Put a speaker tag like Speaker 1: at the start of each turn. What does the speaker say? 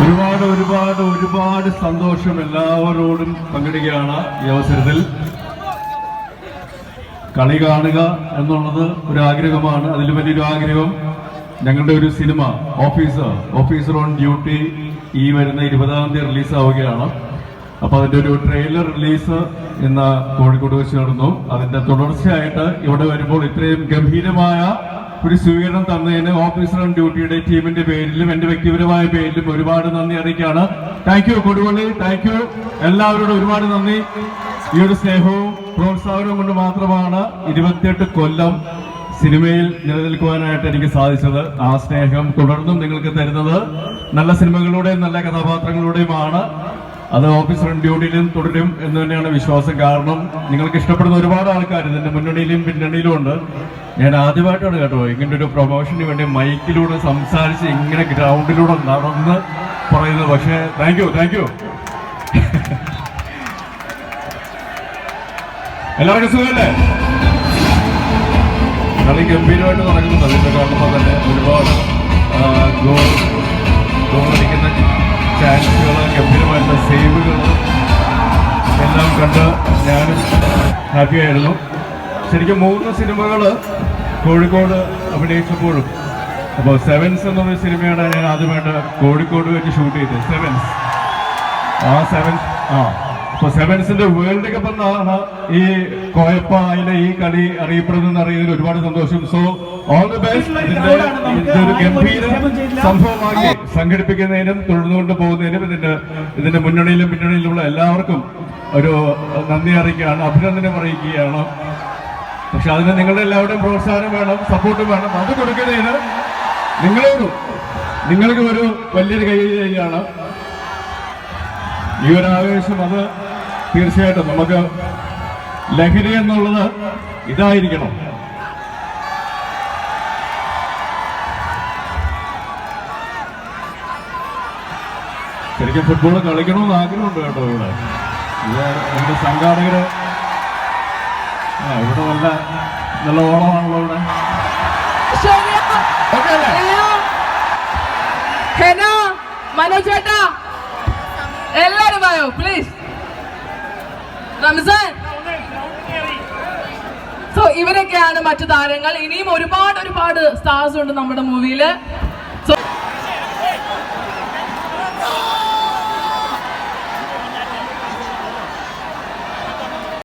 Speaker 1: ഒരുപാട് ഒരുപാട് ഒരുപാട് സന്തോഷം എല്ലാവരോടും പങ്കിടുകയാണ് ഈ അവസരത്തിൽ. കളി കാണുക എന്നുള്ളത് ഒരു ആഗ്രഹമാണ്. അതിൽ വലിയൊരു ആഗ്രഹം ഞങ്ങളുടെ ഒരു സിനിമ ഓഫീസർ ഓൺ ഡ്യൂട്ടി ഈ വരുന്ന 20-ാം തീയതി റിലീസ് ആവുകയാണ്. അപ്പൊ അതിന്റെ ഒരു ട്രെയിലർ റിലീസ് ഇന്ന് കോഴിക്കോട് വെച്ച് നടന്നു. അതിന്റെ തുടർച്ചയായിട്ട് ഇവിടെ വരുമ്പോൾ ഇത്രയും ഗംഭീരമായ ഒരു സ്വീകരണം തന്നതിന് ഓഫീസർ ഓൺ ഡ്യൂട്ടിയുടെ ടീമിന്റെ പേരിലും എന്റെ വ്യക്തിപരമായ പേരിലും ഒരുപാട് നന്ദി അറിയിക്കുകയാണ്. Thank you Koduvally, thank you എല്ലാവരോടും ഒരുപാട് നന്ദി. ഈ ഒരു സ്നേഹവും പ്രോത്സാഹനവും കൊണ്ട് മാത്രമാണ് 28 കൊല്ലം സിനിമയിൽ നിലനിൽക്കുവാനായിട്ട് എനിക്ക് സാധിച്ചത്. ആ സ്നേഹം തുടർന്നും നിങ്ങൾക്ക് തരുന്നത് നല്ല സിനിമകളുടെയും നല്ല കഥാപാത്രങ്ങളുടെയുമാണ്. അത് ഓഫീസർ ഓൺ ഡ്യൂട്ടിയിലും തുടരും എന്ന് തന്നെയാണ് വിശ്വാസം. കാരണം നിങ്ങൾക്ക് ഇഷ്ടപ്പെടുന്ന ഒരുപാട് ആൾക്കാർ ഇതിന്റെ മുന്നണിയിലും പിന്നണിയിലും ഉണ്ട്. ഞാൻ ആദ്യമായിട്ടാണ് കേട്ടോ ഇങ്ങനെ ഒരു പ്രൊമോഷന് വേണ്ടി മൈക്കിലൂടെ സംസാരിച്ച് ഇങ്ങനെ ഗ്രൗണ്ടിലൂടെ നടന്ന് പറയുന്നത്. പക്ഷേ താങ്ക് യു എല്ലാവർക്കും സുഖമല്ലേ? കളി ഗംഭീരമായിട്ട് നടക്കുന്നുണ്ട്. അതിന്റെ കാണുമ്പോൾ തന്നെ ഒരുപാട് ഗോളടിക്കുന്ന ചാൻസുകൾ, ഗംഭീരമായിട്ടുള്ള സേവുകൾ എല്ലാം കണ്ട് ഞാനും ഹാപ്പിയായിരുന്നു. ശരിക്കും 3 സിനിമകൾ കോഴിക്കോട് അഭിനയിച്ചപ്പോഴും, അപ്പോൾ സെവൻസ് എന്നൊരു സിനിമയാണ് ഞാൻ ആദ്യമായിട്ട് കോഴിക്കോട് വെച്ച് ഷൂട്ട് ചെയ്തത്. അപ്പോൾ സെവൻസിന്റെ വേൾഡ് കപ്പ് എന്നാണ് ഈ കോയപ്പായിലെ ഈ കളി അറിയപ്പെടുന്നതെന്ന് അറിയുന്നതിൽ ഒരുപാട് സന്തോഷം. So all the best. ഇതിന്റെ ഒരു ഗംഭീര സംഭവമാക്കി സംഘടിപ്പിക്കുന്നതിനും തുടർന്നുകൊണ്ട് പോകുന്നതിനും ഇതിന്റെ മുന്നണിയിലും പിന്നണിയിലുള്ള എല്ലാവർക്കും ഒരു നന്ദി അറിയിക്കുകയാണ്, അഭിനന്ദനം അറിയിക്കുകയാണ്. പക്ഷെ അതിന് നിങ്ങളുടെ എല്ലാവരുടെയും പ്രോത്സാഹനം വേണം, സപ്പോർട്ടും വേണം. അത് കൊടുക്കുന്നതിന് നിങ്ങൾക്ക് ഒരു വലിയൊരു കൈയാണ് ഈ ഒരു ആവേശം. അത് തീർച്ചയായിട്ടും നമുക്ക് ലഹരി എന്നുള്ളത് ഇതായിരിക്കണം. ശരിക്കും ഫുട്ബോൾ കളിക്കണമെന്ന് ആഗ്രഹമുണ്ട് കേട്ടോ. ഇവിടെ നമ്മുടെ സംഘാടകര് ഇവിടെ നല്ല ഓളമാണല്ലോ ഇവിടെ.
Speaker 2: മനോജേട്ടാ എല്ലാരും വായോ പ്ലീസ്. റംസാൻ. സോ ഇവരൊക്കെയാണ് മറ്റു താരങ്ങൾ. ഇനിയും ഒരുപാട് സ്റ്റാർസ് ഉണ്ട് നമ്മുടെ മൂവിയില്.